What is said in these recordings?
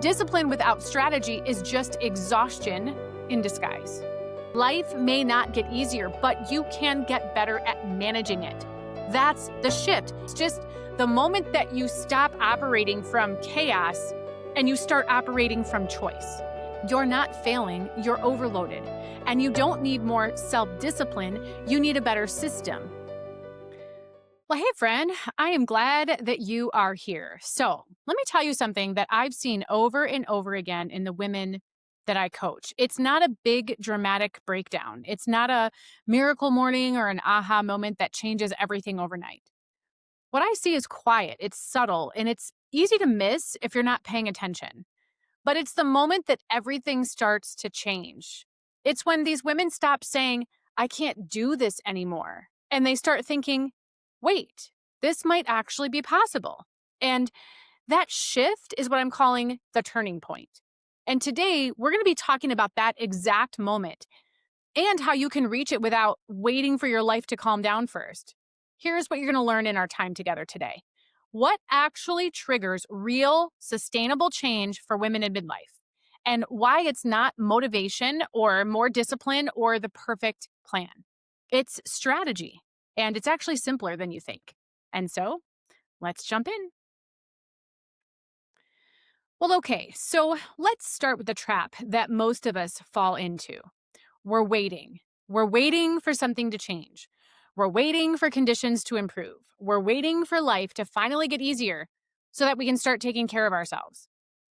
Discipline without strategy is just exhaustion in disguise. Life may not get easier, but you can get better at managing it. That's the shift. It's just the moment that you stop operating from chaos and you start operating from choice. You're not failing, you're overloaded. And you don't need more self-discipline, you need a better system. Well, hey friend, I am glad that you are here. So let me tell you something that I've seen over and over again in the women that I coach. It's not a big dramatic breakdown. It's not a miracle morning or an aha moment that changes everything overnight. What I see is quiet, it's subtle, and it's easy to miss if you're not paying attention. But it's the moment that everything starts to change. It's when these women stop saying, I can't do this anymore. And they start thinking, wait, this might actually be possible. And that shift is what I'm calling the turning point. And today, we're going to be talking about that exact moment and how you can reach it without waiting for your life to calm down first. Here's what you're going to learn in our time together today. What actually triggers real, sustainable change for women in midlife? And why it's not motivation or more discipline or the perfect plan. It's strategy. And it's actually simpler than you think. And so, let's jump in. Well, okay, so let's start with the trap that most of us fall into. We're waiting. We're waiting for something to change. We're waiting for conditions to improve. We're waiting for life to finally get easier so that we can start taking care of ourselves.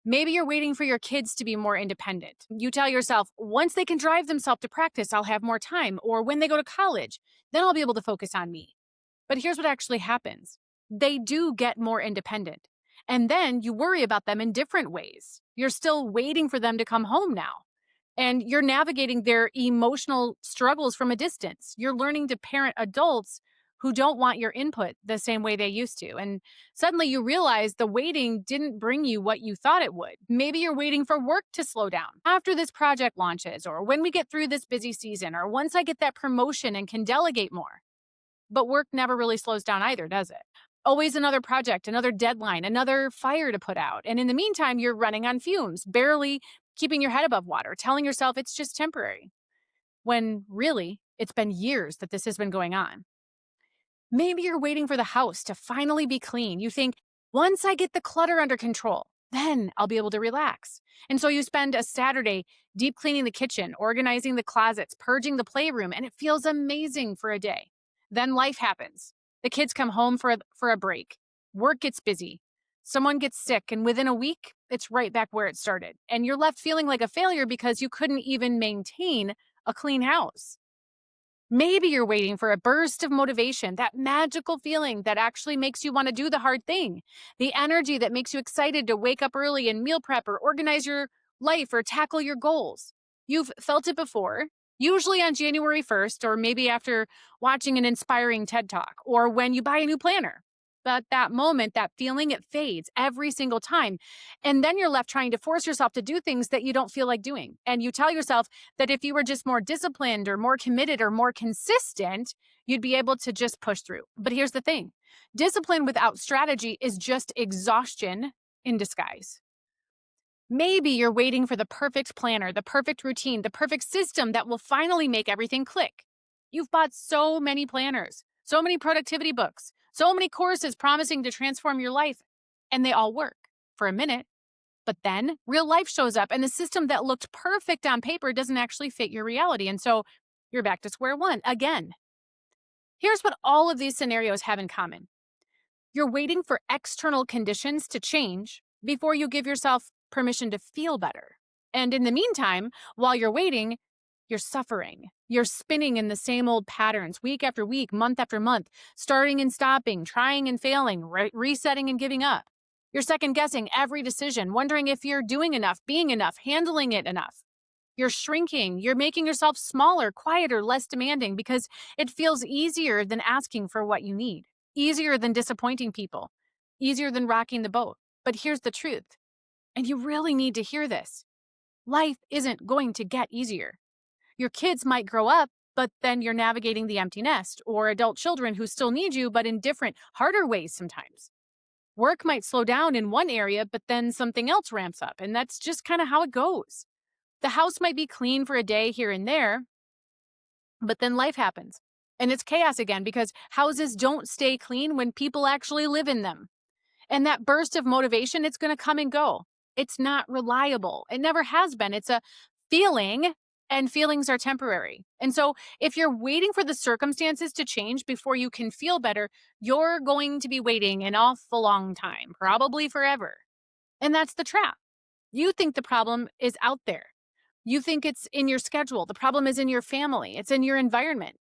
Maybe you're waiting for your kids to be more independent. You tell yourself, once they can drive themselves to practice, I'll have more time. Or when they go to college, then I'll be able to focus on me. But here's what actually happens. They do get more independent. And then you worry about them in different ways. You're still waiting for them to come home now. And you're navigating their emotional struggles from a distance. You're learning to parent adults who don't want your input the same way they used to. And suddenly you realize the waiting didn't bring you what you thought it would. Maybe you're waiting for work to slow down after this project launches, or when we get through this busy season, or once I get that promotion and can delegate more. But work never really slows down either, does it? Always another project, another deadline, another fire to put out. And in the meantime, you're running on fumes, barely keeping your head above water, telling yourself it's just temporary. When really, it's been years that this has been going on. Maybe you're waiting for the house to finally be clean. You think, once I get the clutter under control, then I'll be able to relax. And so you spend a Saturday deep cleaning the kitchen, organizing the closets, purging the playroom, and it feels amazing for a day. Then life happens. The kids come home for a break. Work gets busy. Someone gets sick, and within a week, it's right back where it started. And you're left feeling like a failure because you couldn't even maintain a clean house. Maybe you're waiting for a burst of motivation, that magical feeling that actually makes you want to do the hard thing, the energy that makes you excited to wake up early and meal prep or organize your life or tackle your goals. You've felt it before, usually on January 1st, or maybe after watching an inspiring TED Talk, or when you buy a new planner. But that moment, that feeling, it fades every single time. And then you're left trying to force yourself to do things that you don't feel like doing. And you tell yourself that if you were just more disciplined or more committed or more consistent, you'd be able to just push through. But here's the thing. Discipline without strategy is just exhaustion in disguise. Maybe you're waiting for the perfect planner, the perfect routine, the perfect system that will finally make everything click. You've bought so many planners, so many productivity books, so many courses promising to transform your life, and they all work for a minute. But then real life shows up and the system that looked perfect on paper doesn't actually fit your reality. And so you're back to square one again. Here's what all of these scenarios have in common. You're waiting for external conditions to change before you give yourself permission to feel better. And in the meantime, while you're waiting, you're suffering. You're spinning in the same old patterns week after week, month after month, starting and stopping, trying and failing, resetting and giving up. You're second guessing every decision, wondering if you're doing enough, being enough, handling it enough. You're shrinking. You're making yourself smaller, quieter, less demanding because it feels easier than asking for what you need, easier than disappointing people, easier than rocking the boat. But here's the truth, and you really need to hear this. Life isn't going to get easier. Your kids might grow up, but then you're navigating the empty nest, or adult children who still need you, but in different, harder ways sometimes. Work might slow down in one area, but then something else ramps up. And that's just kind of how it goes. The house might be clean for a day here and there, but then life happens. And it's chaos again because houses don't stay clean when people actually live in them. And that burst of motivation, it's going to come and go. It's not reliable. It never has been. It's a feeling, and feelings are temporary. And so if you're waiting for the circumstances to change before you can feel better, you're going to be waiting an awful long time, probably forever. And that's the trap. You think the problem is out there. You think it's in your schedule. The problem is in your family. It's in your environment.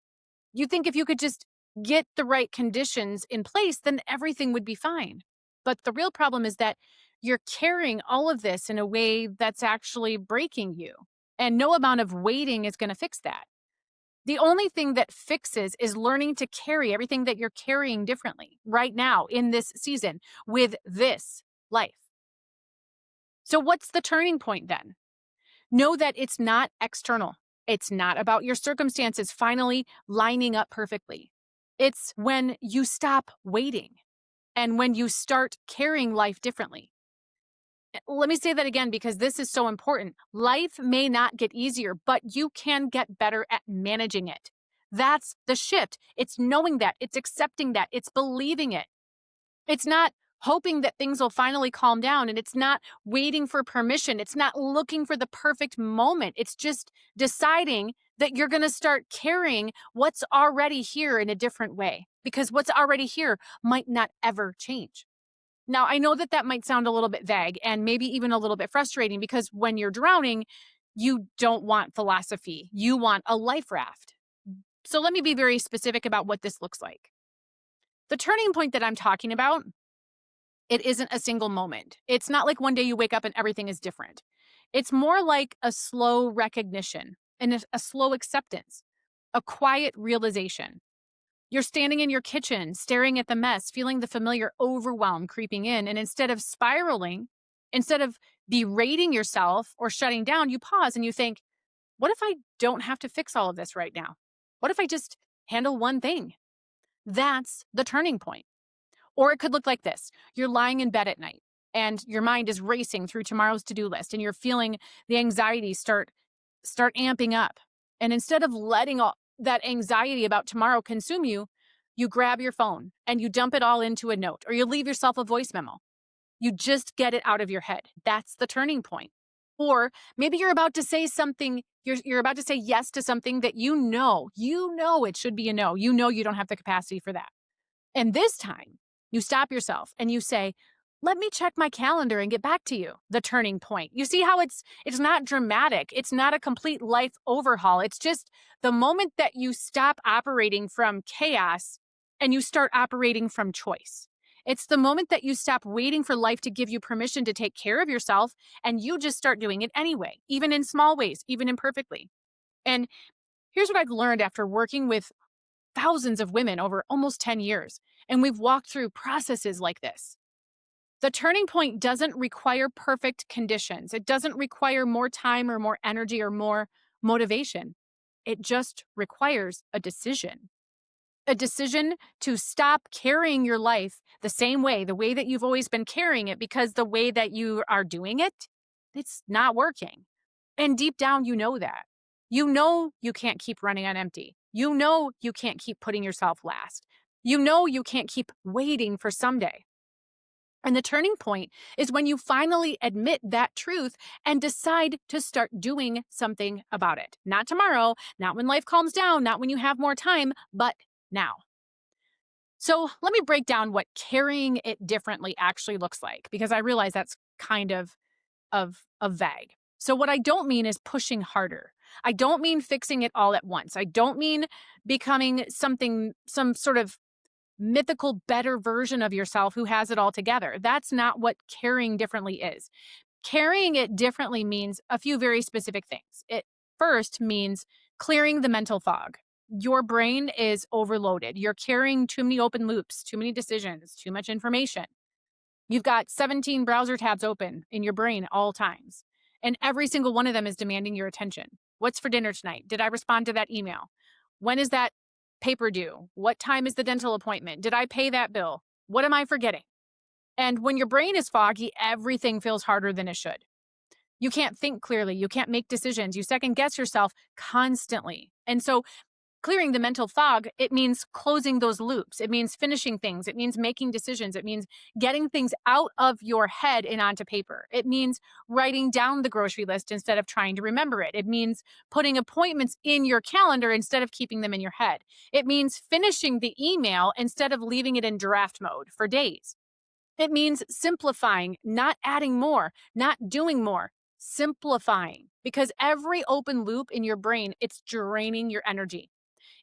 You think if you could just get the right conditions in place, then everything would be fine. But the real problem is that you're carrying all of this in a way that's actually breaking you. And no amount of waiting is going to fix that. The only thing that fixes is learning to carry everything that you're carrying differently right now in this season with this life. So what's the turning point then? Know that it's not external. It's not about your circumstances finally lining up perfectly. It's when you stop waiting and when you start carrying life differently. Let me say that again because this is so important. Life may not get easier, but you can get better at managing it. That's the shift. It's knowing that, it's accepting that, it's believing it. It's not hoping that things will finally calm down, and it's not waiting for permission. It's not looking for the perfect moment. It's just deciding that you're going to start carrying what's already here in a different way, because what's already here might not ever change. Now, I know that that might sound a little bit vague and maybe even a little bit frustrating because when you're drowning, you don't want philosophy. You want a life raft. So let me be very specific about what this looks like. The turning point that I'm talking about, it isn't a single moment. It's not like one day you wake up and everything is different. It's more like a slow recognition and a slow acceptance, a quiet realization. You're standing in your kitchen, staring at the mess, feeling the familiar overwhelm creeping in. And instead of spiraling, instead of berating yourself or shutting down, you pause and you think, what if I don't have to fix all of this right now? What if I just handle one thing? That's the turning point. Or it could look like this. You're lying in bed at night and your mind is racing through tomorrow's to-do list and you're feeling the anxiety start amping up. And instead of letting all that anxiety about tomorrow consume you, you grab your phone and you dump it all into a note or you leave yourself a voice memo. You just get it out of your head. That's the turning point. Or maybe you're about to say something, you're about to say yes to something that you know it should be a no. You know you don't have the capacity for that. And this time, you stop yourself and you say, let me check my calendar and get back to you. The turning point. You see how it's not dramatic. It's not a complete life overhaul. It's just the moment that you stop operating from chaos and you start operating from choice. It's the moment that you stop waiting for life to give you permission to take care of yourself and you just start doing it anyway, even in small ways, even imperfectly. And here's what I've learned after working with thousands of women over almost 10 years. And we've walked through processes like this. The turning point doesn't require perfect conditions. It doesn't require more time or more energy or more motivation. It just requires a decision to stop carrying your life the way that you've always been carrying it, because the way that you are doing it, it's not working. And deep down, you know that. You know you can't keep running on empty. You know you can't keep putting yourself last. You know you can't keep waiting for someday. And the turning point is when you finally admit that truth and decide to start doing something about it. Not tomorrow, not when life calms down, not when you have more time, but now. So let me break down what carrying it differently actually looks like, because I realize that's kind of vague. So what I don't mean is pushing harder. I don't mean fixing it all at once. I don't mean becoming some sort of mythical better version of yourself who has it all together. That's not what carrying differently is. Carrying it differently means a few very specific things. It first means clearing the mental fog. Your brain is overloaded. You're carrying too many open loops, too many decisions, too much information. You've got 17 browser tabs open in your brain at all times, and every single one of them is demanding your attention. What's for dinner tonight? Did I respond to that email? When is that paper due? What time is the dental appointment? Did I pay that bill? What am I forgetting? And when your brain is foggy, everything feels harder than it should. You can't think clearly. You can't make decisions. You second guess yourself constantly. And so clearing the mental fog, it means closing those loops. It means finishing things. It means making decisions. It means getting things out of your head and onto paper. It means writing down the grocery list instead of trying to remember it. It means putting appointments in your calendar instead of keeping them in your head. It means finishing the email instead of leaving it in draft mode for days. It means simplifying, not adding more, not doing more, simplifying. Because every open loop in your brain, it's draining your energy.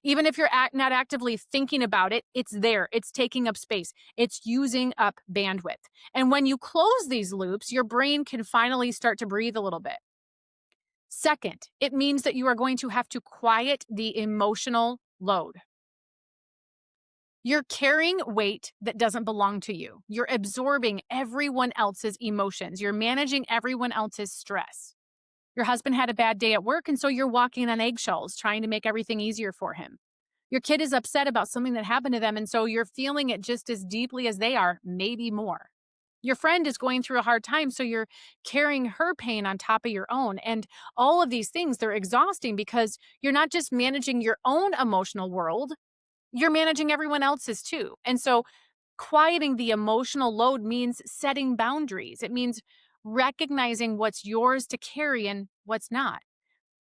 Even if you're not actively thinking about it, it's there. It's taking up space. It's using up bandwidth. And when you close these loops, your brain can finally start to breathe a little bit. Second, it means that you are going to have to quiet the emotional load. You're carrying weight that doesn't belong to you. You're absorbing everyone else's emotions. You're managing everyone else's stress. Your husband had a bad day at work, and so you're walking on eggshells, trying to make everything easier for him. Your kid is upset about something that happened to them, and so you're feeling it just as deeply as they are, maybe more. Your friend is going through a hard time, so you're carrying her pain on top of your own. And all of these things, they're exhausting because you're not just managing your own emotional world, you're managing everyone else's too. And so quieting the emotional load means setting boundaries. It means recognizing what's yours to carry and what's not.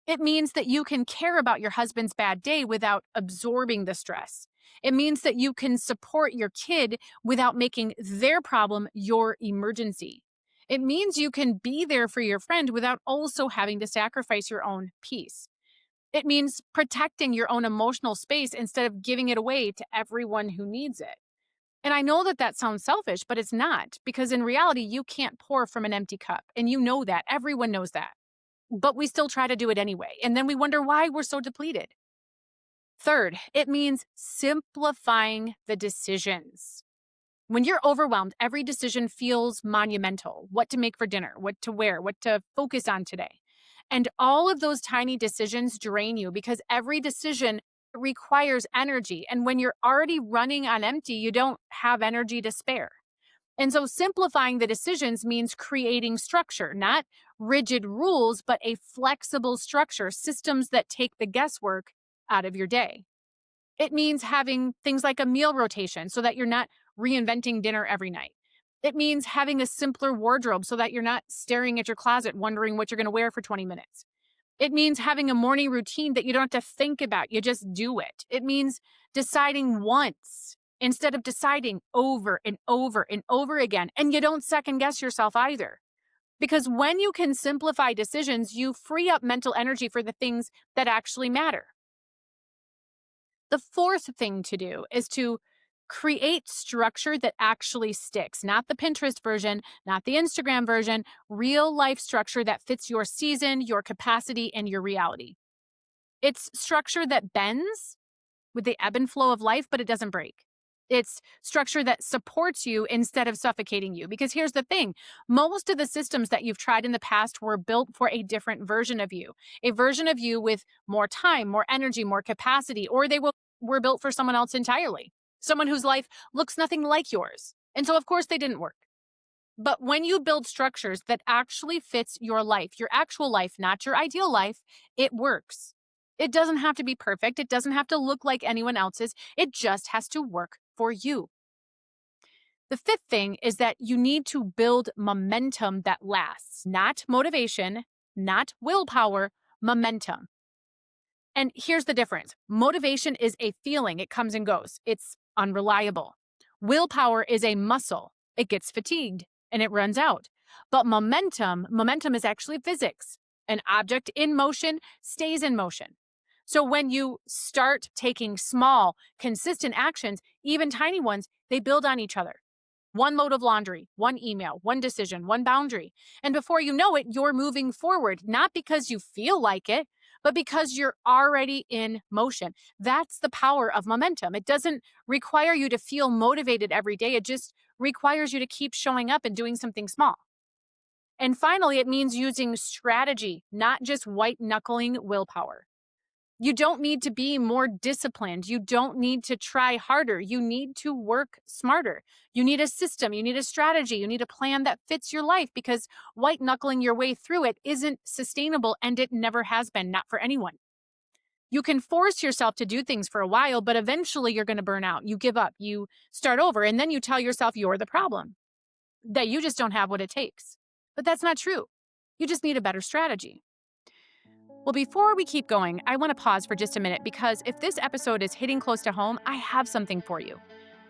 It means that you can care about your husband's bad day without absorbing the stress. It means that you can support your kid without making their problem your emergency. It means you can be there for your friend without also having to sacrifice your own peace. It means protecting your own emotional space instead of giving it away to everyone who needs it. And I know that that sounds selfish, but it's not, because in reality, you can't pour from an empty cup. And you know that. Everyone knows that. But we still try to do it anyway. And then we wonder why we're so depleted. Third, it means simplifying the decisions. When you're overwhelmed, every decision feels monumental. What to make for dinner, what to wear, what to focus on today. And all of those tiny decisions drain you because every decision requires energy. And when you're already running on empty, you don't have energy to spare. And so simplifying the decisions means creating structure, not rigid rules, but a flexible structure, systems that take the guesswork out of your day. It means having things like a meal rotation so that you're not reinventing dinner every night. It means having a simpler wardrobe so that you're not staring at your closet wondering what you're going to wear for 20 minutes. It means having a morning routine that you don't have to think about. You just do it. It means deciding once instead of deciding over and over and over again. And you don't second guess yourself either. Because when you can simplify decisions, you free up mental energy for the things that actually matter. The fourth thing to do is to create structure that actually sticks, not the Pinterest version, not the Instagram version, real life structure that fits your season, your capacity, and your reality. It's structure that bends with the ebb and flow of life, but it doesn't break. It's structure that supports you instead of suffocating you. Because here's the thing, most of the systems that you've tried in the past were built for a different version of you, a version of you with more time, more energy, more capacity, or were built for someone else entirely, someone whose life looks nothing like yours. And so, of course, they didn't work. But when you build structures that actually fits your life, your actual life, not your ideal life, it works. It doesn't have to be perfect. It doesn't have to look like anyone else's. It just has to work for you. The fifth thing is that you need to build momentum that lasts, not motivation, not willpower, momentum. And here's the difference. Motivation is a feeling. It comes and goes. It's unreliable. Willpower is a muscle. It gets fatigued and it runs out. But momentum is actually physics. An object in motion stays in motion. So when you start taking small, consistent actions, even tiny ones, they build on each other. One load of laundry, one email, one decision, one boundary. And before you know it, you're moving forward, not because you feel like it, but because you're already in motion. That's the power of momentum. It doesn't require you to feel motivated every day. It just requires you to keep showing up and doing something small. And finally, it means using strategy, not just white knuckling willpower. You don't need to be more disciplined. You don't need to try harder. You need to work smarter. You need a system. You need a strategy. You need a plan that fits your life, because white knuckling your way through it isn't sustainable, and it never has been, not for anyone. You can force yourself to do things for a while, but eventually you're going to burn out. You give up. You start over, and then you tell yourself you're the problem, that you just don't have what it takes. But that's not true. You just need a better strategy. Well, before we keep going, I want to pause for just a minute, because if this episode is hitting close to home, I have something for you.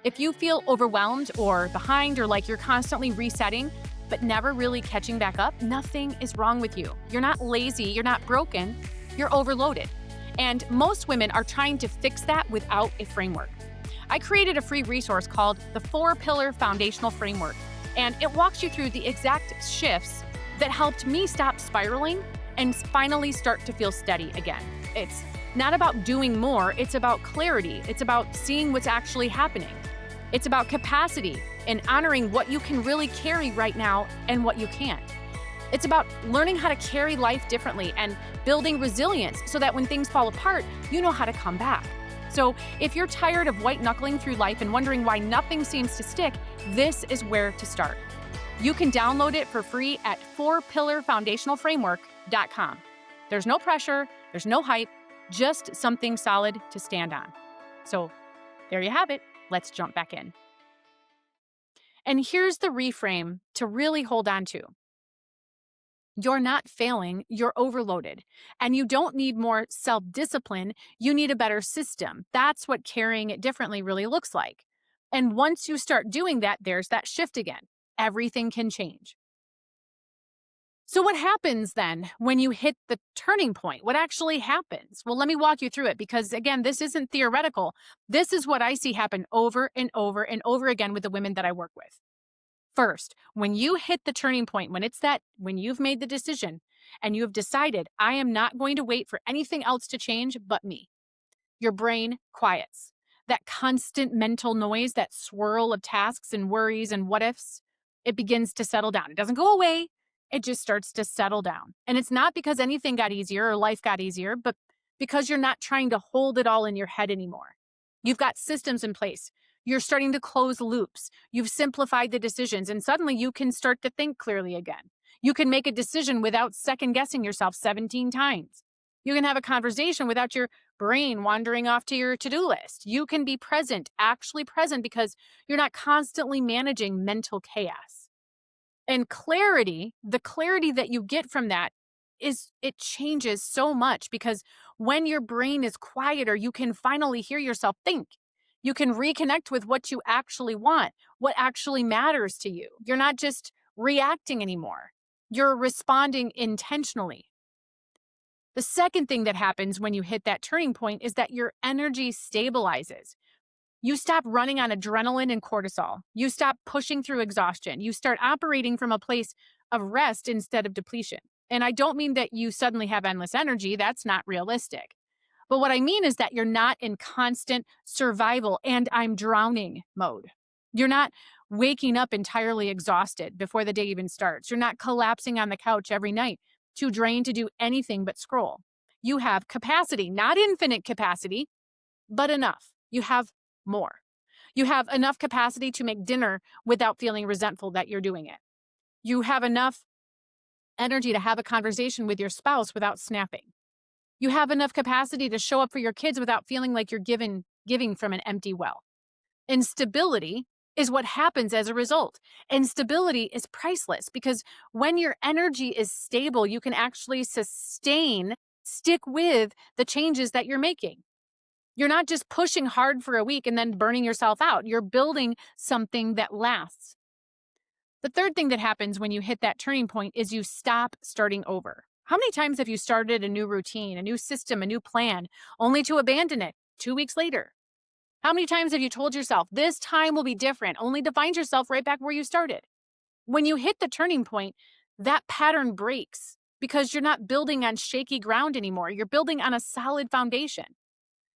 If you feel overwhelmed or behind, or like you're constantly resetting but never really catching back up, nothing is wrong with you. You're not lazy, you're not broken, you're overloaded. And most women are trying to fix that without a framework. I created a free resource called the 4-Pillar Foundational Framework, and it walks you through the exact shifts that helped me stop spiraling and finally start to feel steady again. It's not about doing more, it's about clarity. It's about seeing what's actually happening. It's about capacity and honoring what you can really carry right now and what you can't. It's about learning how to carry life differently and building resilience so that when things fall apart, you know how to come back. So if you're tired of white knuckling through life and wondering why nothing seems to stick, this is where to start. You can download it for free at 4pillarfoundationalframework.com. There's no pressure, there's no hype, just something solid to stand on. So there you have it. Let's jump back in. And here's the reframe to really hold on to. You're not failing, you're overloaded. And you don't need more self-discipline, you need a better system. That's what carrying it differently really looks like. And once you start doing that, there's that shift again. Everything can change. So what happens then when you hit the turning point? What actually happens? Well, let me walk you through it, because again, this isn't theoretical. This is what I see happen over and over and over again with the women that I work with. First, when you hit the turning point, when you've made the decision and you have decided, I am not going to wait for anything else to change but me, your brain quiets. That constant mental noise, that swirl of tasks and worries and what ifs, it begins to settle down. It doesn't go away. It just starts to settle down. And it's not because anything got easier or life got easier, but because you're not trying to hold it all in your head anymore. You've got systems in place. You're starting to close loops. You've simplified the decisions, and suddenly you can start to think clearly again. You can make a decision without second guessing yourself 17 times. You can have a conversation without your brain wandering off to your to-do list. You can be present, actually present, because you're not constantly managing mental chaos. And clarity, the clarity that you get from that it changes so much, because when your brain is quieter, you can finally hear yourself think. You can reconnect with what you actually want, what actually matters to you. You're not just reacting anymore. You're responding intentionally. The second thing that happens when you hit that turning point is that your energy stabilizes. You stop running on adrenaline and cortisol. You stop pushing through exhaustion. You start operating from a place of rest instead of depletion. And I don't mean that you suddenly have endless energy. That's not realistic. But what I mean is that you're not in constant survival and I'm drowning mode. You're not waking up entirely exhausted before the day even starts. You're not collapsing on the couch every night, too drained to do anything but scroll. You have capacity, not infinite capacity, but enough. You have more. You have enough capacity to make dinner without feeling resentful that you're doing it. You have enough energy to have a conversation with your spouse without snapping. You have enough capacity to show up for your kids without feeling like you're giving from an empty well. And stability is what happens as a result. And stability is priceless, because when your energy is stable, you can actually stick with the changes that you're making. You're not just pushing hard for a week and then burning yourself out. You're building something that lasts. The third thing that happens when you hit that turning point is you stop starting over. How many times have you started a new routine, a new system, a new plan, only to abandon it 2 weeks later? How many times have you told yourself, this time will be different, only to find yourself right back where you started? When you hit the turning point, that pattern breaks, because you're not building on shaky ground anymore. You're building on a solid foundation.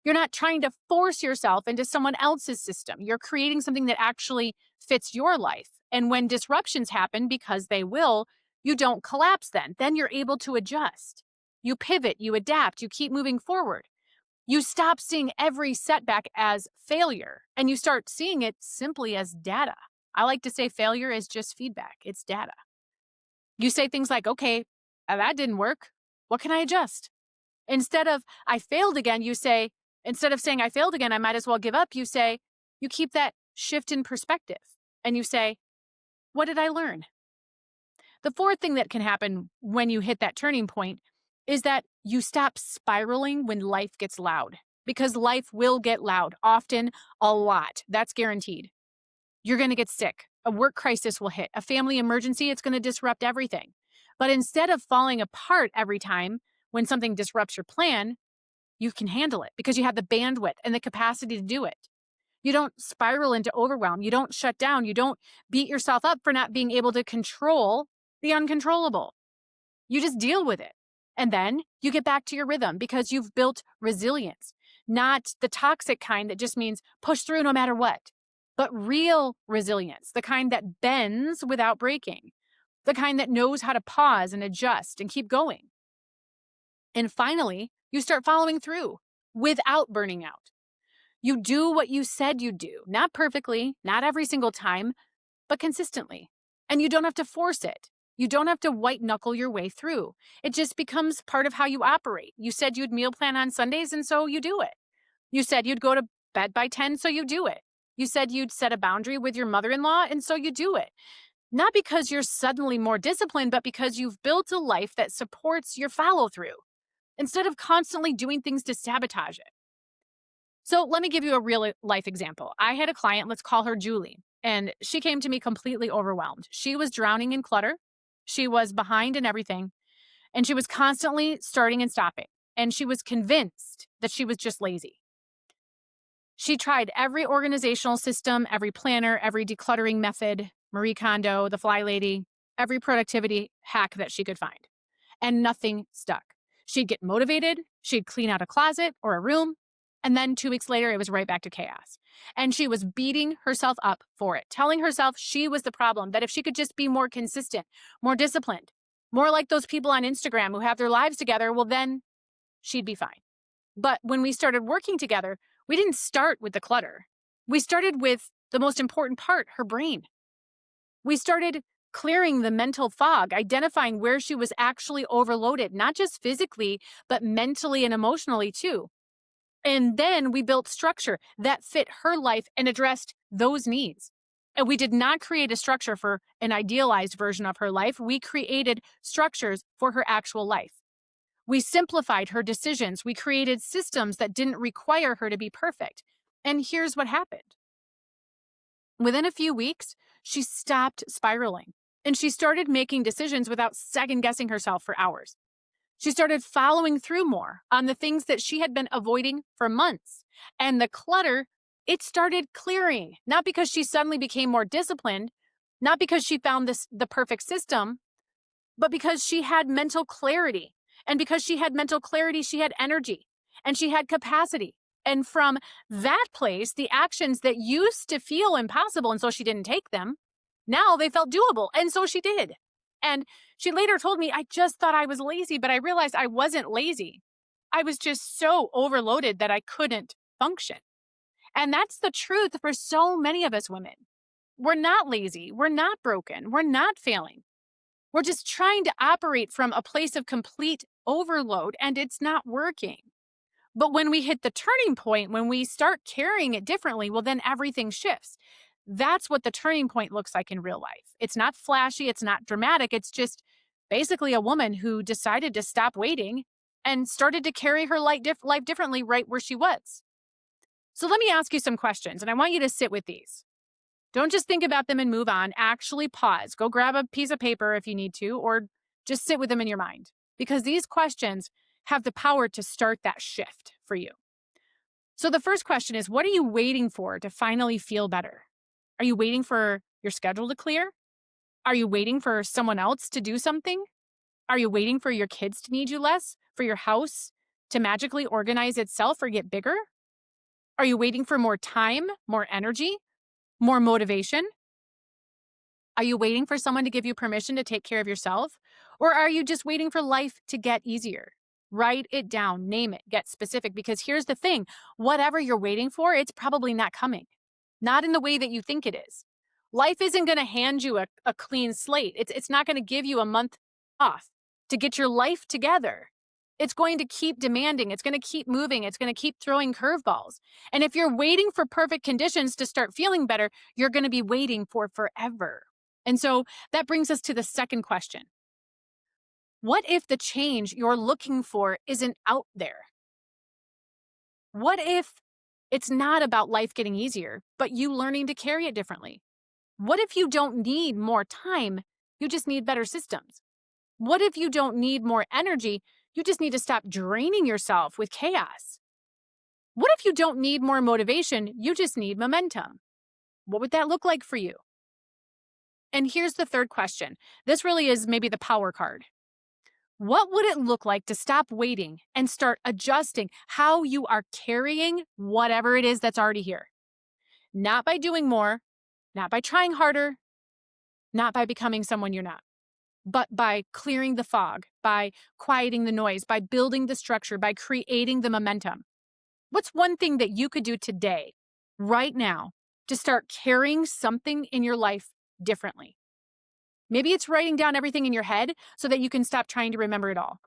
You're not trying to force yourself into someone else's system. You're creating something that actually fits your life. And when disruptions happen, because they will, you don't collapse then. Then you're able to adjust. You pivot, you adapt, you keep moving forward. You stop seeing every setback as failure and you start seeing it simply as data. I like to say failure is just feedback, it's data. You say things like, okay, that didn't work. What can I adjust? Instead of I failed again, instead of saying I failed again, I might as well give up, you keep that shift in perspective and you say, what did I learn? The fourth thing that can happen when you hit that turning point is that you stop spiraling when life gets loud, because life will get loud, often a lot. That's guaranteed. You're going to get sick. A work crisis will hit. A family emergency, it's going to disrupt everything. But instead of falling apart every time when something disrupts your plan, you can handle it because you have the bandwidth and the capacity to do it. You don't spiral into overwhelm. You don't shut down. You don't beat yourself up for not being able to control the uncontrollable. You just deal with it. And then you get back to your rhythm because you've built resilience, not the toxic kind that just means push through no matter what, but real resilience, the kind that bends without breaking, the kind that knows how to pause and adjust and keep going. And finally, you start following through without burning out. You do what you said you'd do, not perfectly, not every single time, but consistently. And you don't have to force it. You don't have to white knuckle your way through. It just becomes part of how you operate. You said you'd meal plan on Sundays, and so you do it. You said you'd go to bed by 10, so you do it. You said you'd set a boundary with your mother-in-law, and so you do it. Not because you're suddenly more disciplined, but because you've built a life that supports your follow-through, instead of constantly doing things to sabotage it. So let me give you a real life example. I had a client, let's call her Julie, and she came to me completely overwhelmed. She was drowning in clutter. She was behind in everything, and she was constantly starting and stopping. And she was convinced that she was just lazy. She tried every organizational system, every planner, every decluttering method, Marie Kondo, the Fly Lady, every productivity hack that she could find, and nothing stuck. She'd get motivated, she'd clean out a closet or a room, and then 2 weeks later, it was right back to chaos. And she was beating herself up for it, telling herself she was the problem, that if she could just be more consistent, more disciplined, more like those people on Instagram who have their lives together, well, then she'd be fine. But when we started working together, we didn't start with the clutter. We started with the most important part, her brain. We started clearing the mental fog, identifying where she was actually overloaded, not just physically, but mentally and emotionally too. And then we built structure that fit her life and addressed those needs. And we did not create a structure for an idealized version of her life. We created structures for her actual life. We simplified her decisions. We created systems that didn't require her to be perfect. And here's what happened. Within a few weeks, she stopped spiraling and she started making decisions without second guessing herself for hours. She started following through more on the things that she had been avoiding for months. And the clutter, it started clearing, not because she suddenly became more disciplined, not because she found the perfect system, but because she had mental clarity. And because she had mental clarity, she had energy and she had capacity. And from that place, the actions that used to feel impossible, and so she didn't take them, now they felt doable. And so she did. And she later told me, I just thought I was lazy, but I realized I wasn't lazy. I was just so overloaded that I couldn't function. And that's the truth for so many of us women. We're not lazy. We're not broken. We're not failing. We're just trying to operate from a place of complete overload, and it's not working. But when we hit the turning point, when we start carrying it differently, well, then everything shifts. That's what the turning point looks like in real life. It's not flashy. It's not dramatic. It's just basically a woman who decided to stop waiting and started to carry her life differently right where she was. So let me ask you some questions, and I want you to sit with these. Don't just think about them and move on. Actually pause. Go grab a piece of paper if you need to, or just sit with them in your mind, because these questions have the power to start that shift for you. So the first question is, what are you waiting for to finally feel better? Are you waiting for your schedule to clear? Are you waiting for someone else to do something? Are you waiting for your kids to need you less? For your house to magically organize itself or get bigger? Are you waiting for more time, more energy, more motivation? Are you waiting for someone to give you permission to take care of yourself? Or are you just waiting for life to get easier? Write it down, name it, get specific, because here's the thing, whatever you're waiting for, it's probably not coming. Not in the way that you think it is. Life isn't going to hand you a clean slate. It's not going to give you a month off to get your life together. It's going to keep demanding. It's going to keep moving. It's going to keep throwing curveballs. And if you're waiting for perfect conditions to start feeling better, you're going to be waiting for forever. And so that brings us to the second question. What if the change you're looking for isn't out there? What if it's not about life getting easier, but you learning to carry it differently? What if you don't need more time? You just need better systems. What if you don't need more energy? You just need to stop draining yourself with chaos. What if you don't need more motivation? You just need momentum. What would that look like for you? And here's the third question. This really is maybe the power card. What would it look like to stop waiting and start adjusting how you are carrying whatever it is that's already here? Not by doing more, not by trying harder, not by becoming someone you're not, but by clearing the fog, by quieting the noise, by building the structure, by creating the momentum. What's one thing that you could do today, right now, to start carrying something in your life differently? Maybe it's writing down everything in your head so that you can stop trying to remember it all.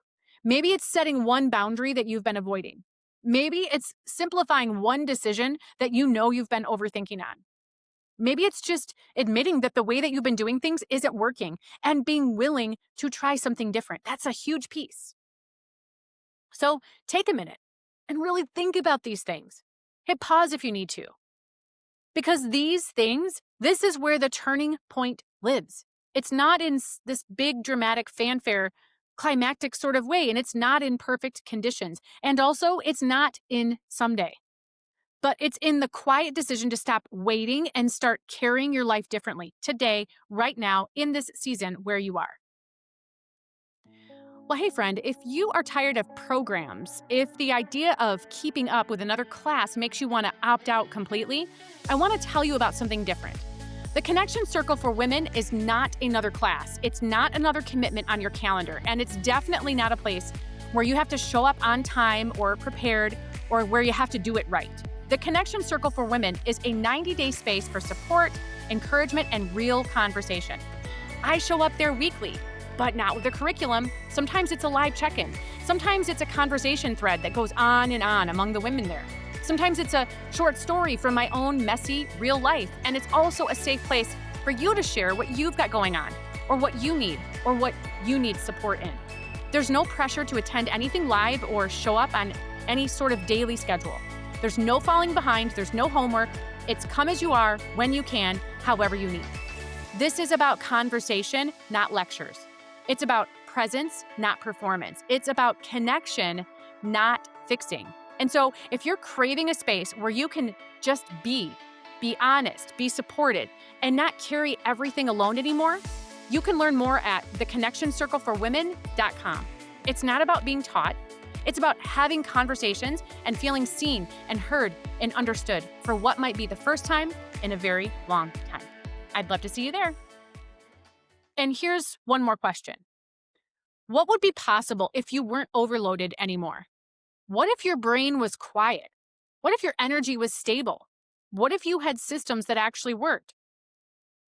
Maybe it's setting one boundary that you've been avoiding. Maybe it's simplifying one decision that you know you've been overthinking on. Maybe it's just admitting that the way that you've been doing things isn't working and being willing to try something different. That's a huge piece. So take a minute and really think about these things. Hit pause if you need to. Because these things, this is where the turning point lives. It's not in this big dramatic fanfare, climactic sort of way, and it's not in perfect conditions. And also, it's not in someday. But it's in the quiet decision to stop waiting and start carrying your life differently today, right now, in this season where you are. Well, hey, friend, if you are tired of programs, if the idea of keeping up with another class makes you want to opt out completely, I want to tell you about something different. The Connection Circle for Women is not another class. It's not another commitment on your calendar, and it's definitely not a place where you have to show up on time or prepared or where you have to do it right. The Connection Circle for Women is a 90-day space for support, encouragement, and real conversation. I show up there weekly, but not with a curriculum. Sometimes it's a live check-in. Sometimes it's a conversation thread that goes on and on among the women there. Sometimes it's a short story from my own messy, real life, and it's also a safe place for you to share what you've got going on, or what you need support in. There's no pressure to attend anything live or show up on any sort of daily schedule. There's no falling behind, there's no homework. It's come as you are, when you can, however you need. This is about conversation, not lectures. It's about presence, not performance. It's about connection, not fixing. And so if you're craving a space where you can just be honest, be supported, and not carry everything alone anymore, you can learn more at theconnectioncircleforwomen.com. It's not about being taught. It's about having conversations and feeling seen and heard and understood for what might be the first time in a very long time. I'd love to see you there. And here's one more question. What would be possible if you weren't overloaded anymore? What if your brain was quiet? What if your energy was stable? What if you had systems that actually worked?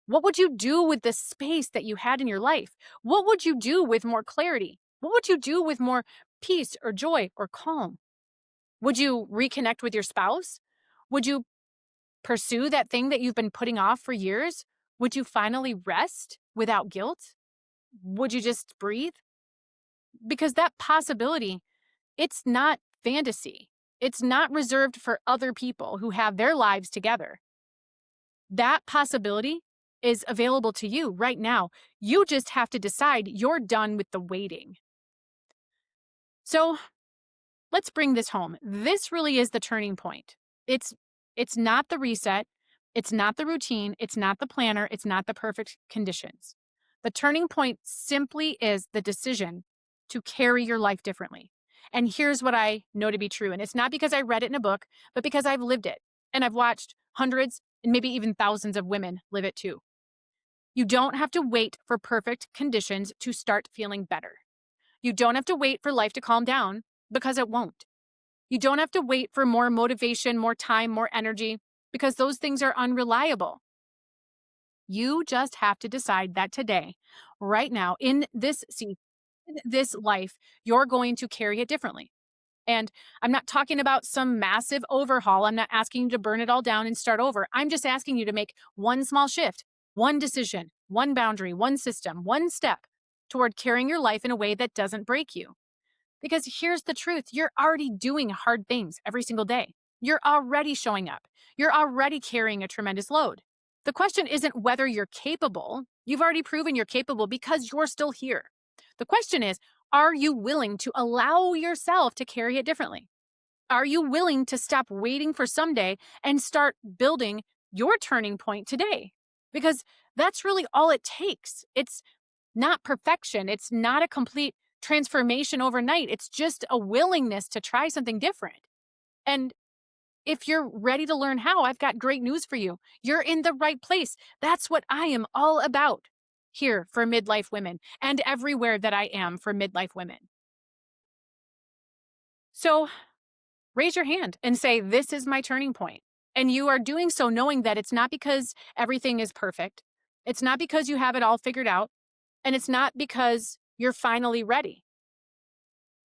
What would you do with the space that you had in your life? What would you do with more clarity? What would you do with more peace or joy or calm? Would you reconnect with your spouse? Would you pursue that thing that you've been putting off for years? Would you finally rest without guilt? Would you just breathe? Because that possibility, it's not fantasy. It's not reserved for other people who have their lives together. That possibility is available to you right now. You just have to decide you're done with the waiting. So let's bring this home. This really is the turning point. It's not the reset. It's not the routine. It's not the planner. It's not the perfect conditions. The turning point simply is the decision to carry your life differently. And here's what I know to be true. And it's not because I read it in a book, but because I've lived it. And I've watched hundreds and maybe even thousands of women live it too. You don't have to wait for perfect conditions to start feeling better. You don't have to wait for life to calm down because it won't. You don't have to wait for more motivation, more time, more energy because those things are unreliable. You just have to decide that today, right now, in this season, in this life, you're going to carry it differently. And I'm not talking about some massive overhaul. I'm not asking you to burn it all down and start over. I'm just asking you to make one small shift, one decision, one boundary, one system, one step toward carrying your life in a way that doesn't break you. Because here's the truth, you're already doing hard things every single day. You're already showing up. You're already carrying a tremendous load. The question isn't whether you're capable. You've already proven you're capable because you're still here. The question is, are you willing to allow yourself to carry it differently? Are you willing to stop waiting for someday and start building your turning point today? Because that's really all it takes. It's not perfection. It's not a complete transformation overnight. It's just a willingness to try something different. And if you're ready to learn how, I've got great news for you. You're in the right place. That's what I am all about here for midlife women and everywhere that I am for midlife women. So raise your hand and say, this is my turning point. And you are doing so knowing that it's not because everything is perfect. It's not because you have it all figured out. And it's not because you're finally ready.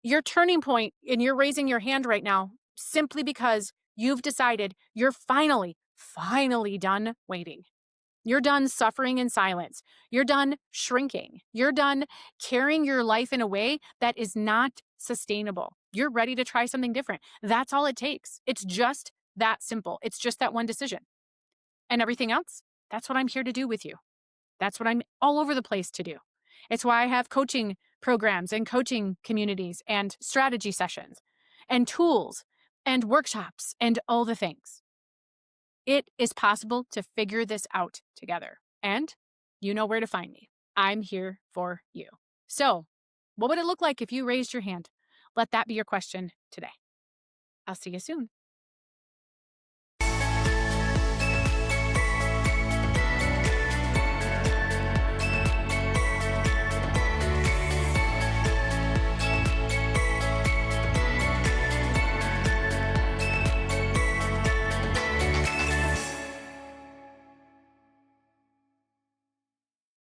Your turning point, and you're raising your hand right now simply because you've decided you're finally done waiting. You're done suffering in silence. You're done shrinking. You're done carrying your life in a way that is not sustainable. You're ready to try something different. That's all it takes. It's just that simple. It's just that one decision. And everything else, that's what I'm here to do with you. That's what I'm all over the place to do. It's why I have coaching programs and coaching communities and strategy sessions and tools and workshops and all the things. It is possible to figure this out together. And you know where to find me. I'm here for you. So, what would it look like if you raised your hand? Let that be your question today. I'll see you soon.